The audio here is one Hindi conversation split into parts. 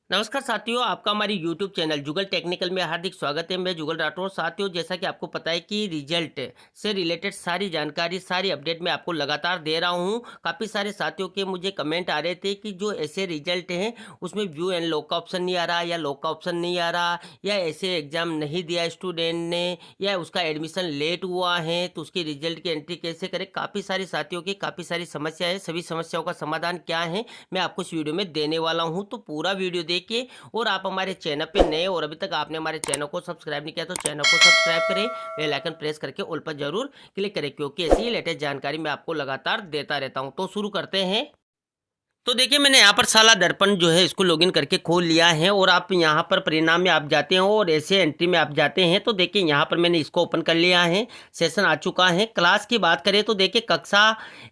नमस्कार साथियों, आपका हमारी यूट्यूब चैनल जुगल टेक्निकल में हार्दिक स्वागत है। मैं जुगल राठौर। साथियों, जैसा कि आपको पता है कि रिजल्ट से रिलेटेड सारी जानकारी, सारी अपडेट मैं आपको लगातार दे रहा हूं। काफ़ी सारे साथियों के मुझे कमेंट आ रहे थे कि जो ऐसे रिजल्ट हैं उसमें व्यू एंड लॉक का ऑप्शन नहीं आ रहा, या लॉक का ऑप्शन नहीं आ रहा, या ऐसे एग्जाम नहीं दिया स्टूडेंट ने, या उसका एडमिशन लेट हुआ है तो उसकी रिजल्ट की एंट्री कैसे करें। काफ़ी सारे साथियों की काफ़ी सारी समस्या है। सभी समस्याओं का समाधान क्या है मैं आपको इस वीडियो में देने वाला हूं, तो पूरा वीडियो देखिए। और आप हमारे चैनल पे नए और अभी तक आपने हमारे चैनल को सब्सक्राइब नहीं किया तो चैनल को सब्सक्राइब करें, बेल आइकन प्रेस करके ऑल पर जरूर क्लिक करें, क्योंकि ऐसी ही लेटेस्ट जानकारी मैं आपको लगातार देता रहता हूं। तो शुरू करते हैं। तो देखिए, मैंने यहाँ पर साला दर्पण जो है इसको लॉगिन करके खोल लिया है, और आप यहाँ पर परिणाम में आप जाते हो और ऐसे एंट्री में आप जाते हैं तो देखिए यहाँ पर मैंने इसको ओपन कर लिया है। सेशन आ चुका है। क्लास की बात करें तो देखिए कक्षा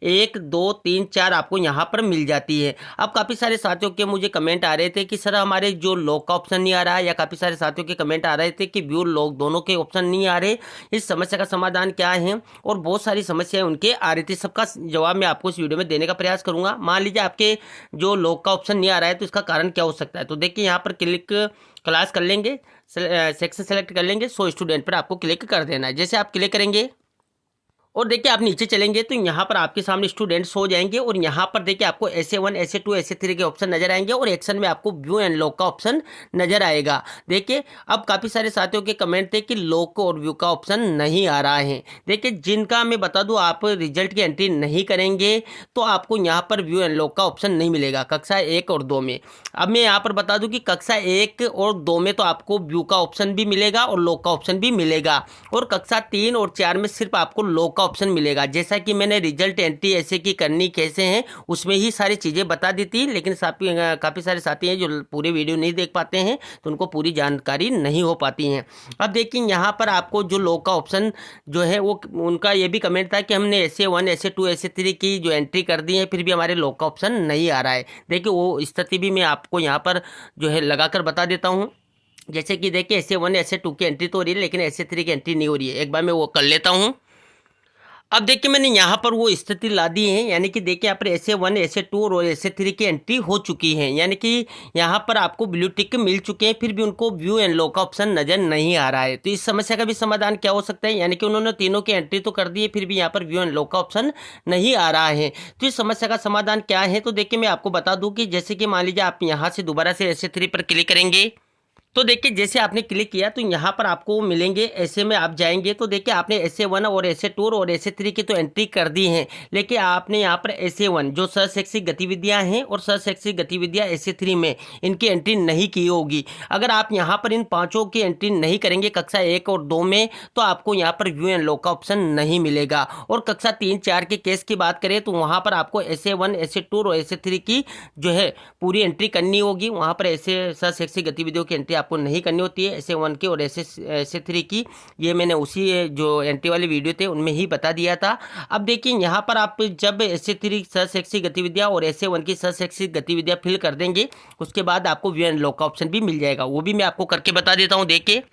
1, 2, 3, 4 आपको यहाँ पर मिल जाती है। अब काफ़ी सारे साथियों के मुझे कमेंट आ रहे थे कि सर हमारे जो लॉक का ऑप्शन नहीं आ रहा है, या काफ़ी सारे साथियों के कमेंट आ रहे थे कि व्यू लॉक दोनों के ऑप्शन नहीं आ रहे। इस समस्या का समाधान क्या है, और बहुत सारी समस्याएं उनके आ रही थी। सबका जवाब मैं आपको इस वीडियो में देने का प्रयास करूंगा। मान लीजिए आपके जो लॉक का ऑप्शन नहीं आ रहा है तो इसका कारण क्या हो सकता है। तो देखिए यहाँ पर क्लिक क्लास कर लेंगे, सेक्शन सेलेक्ट कर लेंगे, सो स्टूडेंट पर आपको क्लिक कर देना है। जैसे आप क्लिक करेंगे और देखिए आप नीचे चलेंगे तो यहाँ पर आपके सामने स्टूडेंट्स हो जाएंगे, और यहाँ पर देखिए आपको SA1, SA2, SA3 के ऑप्शन नजर आएंगे, और एक्शन में आपको व्यू एंड लॉक का ऑप्शन नजर आएगा। देखिए अब काफ़ी सारे साथियों के कमेंट थे कि लॉक और व्यू का ऑप्शन नहीं आ रहा है। देखिए जिनका मैं बता दूं आप रिजल्ट की एंट्री नहीं करेंगे तो आपको यहाँ पर व्यू एंड लॉक का ऑप्शन नहीं मिलेगा कक्षा 1 और 2 में। अब मैं यहाँ पर बता दूं कि कक्षा 1 और 2 में तो आपको व्यू का ऑप्शन भी मिलेगा और लॉक का ऑप्शन भी मिलेगा, और कक्षा 3 और 4 में सिर्फ आपको लॉक का ऑप्शन मिलेगा। जैसा कि मैंने रिजल्ट एंट्री ऐसे की करनी कैसे हैं उसमें ही सारी चीज़ें बता दी थी, लेकिन काफ़ी सारे साथी हैं जो पूरे वीडियो नहीं देख पाते हैं तो उनको पूरी जानकारी नहीं हो पाती हैं। अब देखिए यहाँ पर आपको जो लॉक का ऑप्शन जो है वो उनका ये भी कमेंट था कि हमने SA1, SA2, SA3 की जो एंट्री कर दी है फिर भी हमारे लॉक का ऑप्शन नहीं आ रहा है। देखिए वो स्थिति भी मैं आपको यहाँ पर जो है लगाकर बता देता हूँ। जैसे कि देखिए SA1, SA2 की एंट्री तो हो रही है, लेकिन SA3 की एंट्री नहीं हो रही है। एक बार मैं वो कर लेता हूँ। अब देखिए मैंने यहाँ पर वो स्थिति ला दी है, यानी कि देखिए यहाँ पर SA1, SA2 और SA3 की एंट्री हो चुकी है, यानी कि यहाँ पर आपको ब्लू टिक मिल चुके हैं, फिर भी उनको व्यू एंड लॉक का ऑप्शन नजर नहीं आ रहा है। तो इस समस्या का भी समाधान क्या हो सकता है, यानी कि उन्होंने तीनों की एंट्री तो कर दी है फिर भी यहाँ पर व्यू एंड लॉक का ऑप्शन नहीं आ रहा है। तो इस समस्या का समाधान क्या है, तो देखिए मैं आपको बता दूं कि जैसे कि मान लीजिए आप यहाँ से दोबारा से SA3 पर क्लिक करेंगे तो देखिए जैसे आपने क्लिक किया तो यहाँ पर आपको मिलेंगे, ऐसे में आप जाएंगे तो देखिए आपने SA1 और SA2 और SA3 की तो एंट्री कर दी है, लेकिन आपने यहाँ पर SA1 जो सहशैक्षिक गतिविधियाँ हैं और सहशैक्षिक गतिविधियाँ SA3 में इनकी एंट्री नहीं की होगी। अगर आप यहाँ पर इन पाँचों की एंट्री नहीं करेंगे कक्षा 1 और 2 में तो आपको यहाँ पर व्यू एंड लॉक का ऑप्शन नहीं मिलेगा। और कक्षा 3, 4 के केस की बात करें तो वहाँ पर आपको SA1, SA2 और SA3 की जो है पूरी एंट्री करनी होगी। वहाँ पर ऐसे सहशैक्षिक गतिविधियों की एंट्री आपको नहीं करनी होती है, SA1 की और SA3 की। ये मैंने उसी जो एंट्री वाले वीडियो थे उनमें ही बता दिया था। अब देखिए यहाँ पर आप जब SA3 सहशैक्षिक गतिविधियाँ और SA1 की सहशैक्षिक गतिविधियाँ फिल कर देंगे उसके बाद आपको व्यू एंड लॉक का ऑप्शन भी मिल जाएगा। वो भी मैं आपको करके बता देता हूँ। देखिए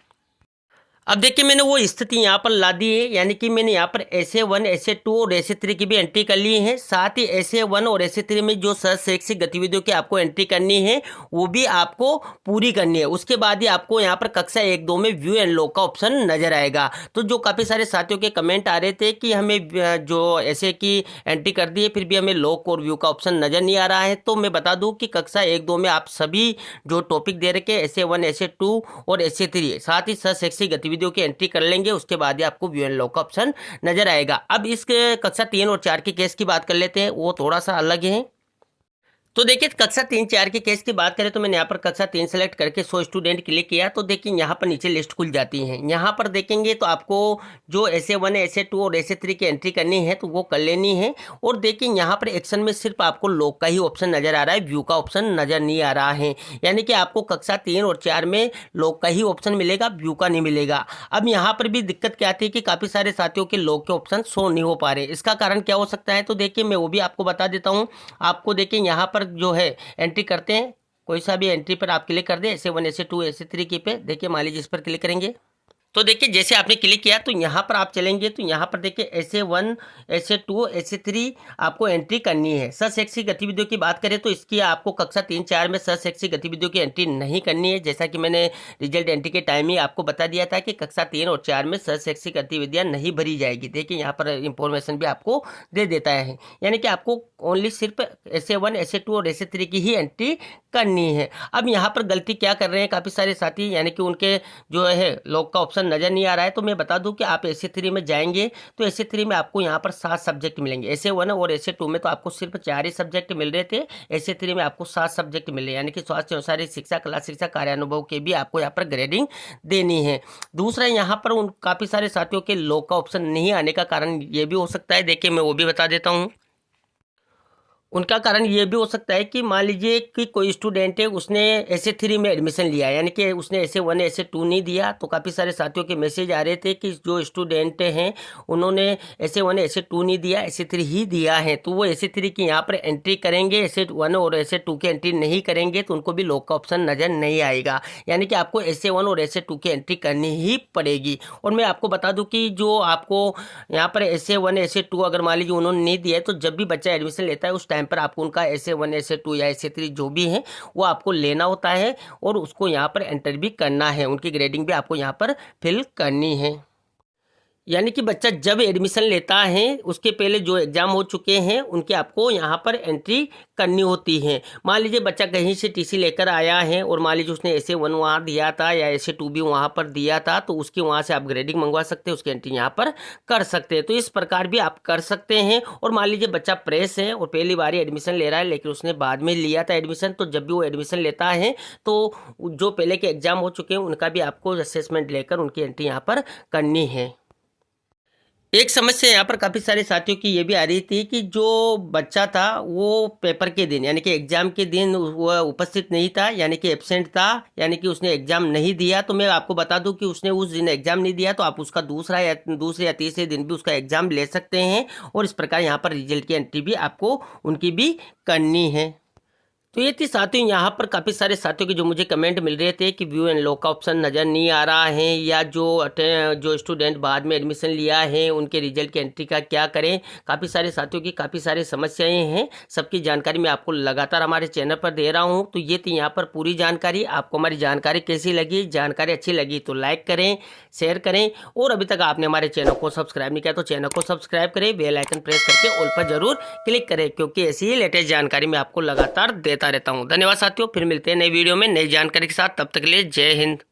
अब देखिए मैंने वो स्थिति यहाँ पर ला दी है, यानी कि मैंने यहाँ पर SA1, SA2 और SA3 की भी एंट्री कर ली है। साथ ही SA1 और SA3 में जो सहशैक्षिक गतिविधियों की आपको एंट्री करनी है वो भी आपको पूरी करनी है। उसके बाद ही आपको यहाँ पर कक्षा 1, 2 में व्यू एंड लॉक का ऑप्शन नजर आएगा। तो जो काफ़ी सारे साथियों के कमेंट आ रहे थे कि हमें जो ऐसे की एंट्री कर दी है फिर भी हमें लॉक और व्यू का ऑप्शन नजर नहीं आ रहा है, तो मैं बता दूँ कि कक्षा 1, 2 में आप सभी जो टॉपिक दे रखे SA1, SA2 और SA3 साथ ही सहशैक्षिक गतिविधियों की एंट्री कर लेंगे, उसके बाद ही आपको व्यू एंड लॉक का ऑप्शन नजर आएगा। अब इस कक्षा 3 और 4 के केस की बात कर लेते हैं, वो थोड़ा सा अलग है। तो देखिए कक्षा 3, 4 के केस की बात करें तो मैंने यहाँ पर कक्षा 3 सेलेक्ट करके 100 स्टूडेंट क्लिक किया तो देखिए यहाँ पर नीचे लिस्ट खुल जाती है। यहाँ पर देखेंगे तो आपको जो SA1, SA2 और SA3 की एंट्री करनी है तो वो कर लेनी है। और देखिए यहाँ पर एक्शन में सिर्फ आपको लॉक का ही ऑप्शन नजर आ रहा है, व्यू का ऑप्शन नजर नहीं आ रहा है। यानी कि आपको कक्षा 3 और 4 में लॉक का ही ऑप्शन मिलेगा, व्यू का नहीं मिलेगा। अब यहाँ पर भी दिक्कत क्या आती है कि काफ़ी सारे साथियों के लॉक के ऑप्शन शो नहीं हो पा रहे। इसका कारण क्या हो सकता है, तो देखिए मैं वो भी आपको बता देता हूँ। आपको देखिए यहाँ पर जो है एंट्री करते हैं, कोई सा भी एंट्री पर आप क्लिक कर दें, SA1, SA2, SA3 की पे देखिए मान लीजिए इस पर क्लिक करेंगे तो देखिए जैसे आपने क्लिक किया तो यहाँ पर आप चलेंगे तो यहाँ पर देखिए SA1, SA2, SA3 आपको एंट्री करनी है। सहशैक्षिक गतिविधियों की बात करें तो इसकी आपको कक्षा 3-4 में सहशैक्षिक गतिविधियों की एंट्री नहीं करनी है। जैसा कि मैंने रिजल्ट एंट्री के टाइम ही आपको बता दिया था कि कक्षा 3 और 4 में सहशैक्षिक गतिविधियाँ नहीं भरी जाएगी। देखिए यहाँ पर इंफॉर्मेशन भी आपको दे देता है, यानी कि आपको ओनली सिर्फ SA1, SA2 और SA3 की ही एंट्री करनी है। अब यहाँ पर गलती क्या कर रहे हैं काफ़ी सारे साथी, यानी कि उनके जो है लॉक का ऑप्शन नज़र नहीं आ रहा है। तो मैं बता दूं कि आप SA3 में जाएंगे तो AC3 में आपको यहाँ पर 7 सब्जेक्ट मिलेंगे। SA1 और SA2 में तो आपको सिर्फ 4 ही सब्जेक्ट मिल रहे थे, AC3 में आपको 7 सब्जेक्ट मिल रहे हैं, यानी कि स्वास्थ्य एवं शारीरिक शिक्षा, कला शिक्षा, कार्यानुभव के भी आपको यहाँ पर ग्रेडिंग देनी है। दूसरा यहाँ पर उन काफ़ी सारे साथियों के लॉक का ऑप्शन नहीं आने का कारण ये भी हो सकता है, देखिए मैं वो भी बता देता हूँ। उनका कारण ये भी हो सकता है कि मान लीजिए कि कोई स्टूडेंट है, उसने SA3 में एडमिशन लिया, यानी कि उसने SA1 SA2 नहीं दिया। तो काफ़ी सारे साथियों के मैसेज आ रहे थे कि जो स्टूडेंट हैं उन्होंने SA1 SA2 नहीं दिया, SA3 ही दिया है, तो वो SA3 की यहाँ पर एंट्री करेंगे, SA1 और SA2 की एंट्री नहीं करेंगे तो उनको भी लॉक का ऑप्शन नज़र नहीं आएगा। यानी कि आपको SA1 और SA2 की एंट्री करनी ही पड़ेगी। और मैं आपको बता दूँ कि जो आपको यहाँ पर SA1 SA2 अगर मान लीजिए उन्होंने नहीं दिया है, तो जब भी बच्चा एडमिशन लेता है उस टाइम पर आपको उनका SA1 SA2 या SA3 जो भी है वो आपको लेना होता है और उसको यहाँ पर एंटर भी करना है, उनकी ग्रेडिंग भी आपको यहाँ पर फिल करनी है। यानी कि बच्चा जब एडमिशन लेता है उसके पहले जो एग्ज़ाम हो चुके हैं उनकी आपको यहाँ पर एंट्री करनी होती है। मान लीजिए बच्चा कहीं से TC लेकर आया है और मान लीजिए उसने SA1 वहाँ दिया था या SA2 भी वहाँ पर दिया था, तो उसकी वहाँ से आप ग्रेडिंग मंगवा सकते हैं, उसकी एंट्री यहाँ पर कर सकते हैं। तो इस प्रकार भी आप कर सकते हैं। और मान लीजिए बच्चा प्रेस है और पहली बार एडमिशन ले रहा है, लेकिन उसने बाद में लिया था एडमिशन, तो जब भी वो एडमिशन लेता है तो जो पहले के एग्ज़ाम हो चुके हैं उनका भी आपको असेसमेंट लेकर उनकी एंट्री यहाँ पर करनी है। एक समस्या यहाँ पर काफ़ी सारे साथियों की ये भी आ रही थी कि जो बच्चा था वो पेपर के दिन यानी कि एग्ज़ाम के दिन वह उपस्थित नहीं था, यानी कि एब्सेंट था, यानी कि उसने एग्ज़ाम नहीं दिया। तो मैं आपको बता दूं कि उसने उस दिन एग्ज़ाम नहीं दिया तो आप उसका दूसरे या तीसरे दिन भी उसका एग्ज़ाम ले सकते हैं और इस प्रकार यहाँ पर रिजल्ट की एंट्री भी आपको उनकी भी करनी है। तो ये थी साथियों यहाँ पर काफ़ी सारे साथियों के जो मुझे कमेंट मिल रहे थे कि व्यू एंड लॉक का ऑप्शन नज़र नहीं आ रहा है, या जो स्टूडेंट बाद में एडमिशन लिया है उनके रिजल्ट की एंट्री का क्या करें। काफ़ी सारे साथियों की काफ़ी सारी समस्याएं हैं, सबकी जानकारी मैं आपको लगातार हमारे चैनल पर दे रहा हूँ। तो ये थी यहाँ पर पूरी जानकारी। आपको हमारी जानकारी कैसी लगी? जानकारी अच्छी लगी तो लाइक करें, शेयर करें, और अभी तक आपने हमारे चैनल को सब्सक्राइब नहीं किया तो चैनल को सब्सक्राइब करें, बेल आइकन प्रेस करके ऑल पर जरूर क्लिक करें, क्योंकि ऐसी ही लेटेस्ट जानकारी मैं आपको लगातार देता रहता हूं। धन्यवाद साथियों, फिर मिलते हैं नई वीडियो में नई जानकारी के साथ। तब तक के लिए जय हिंद।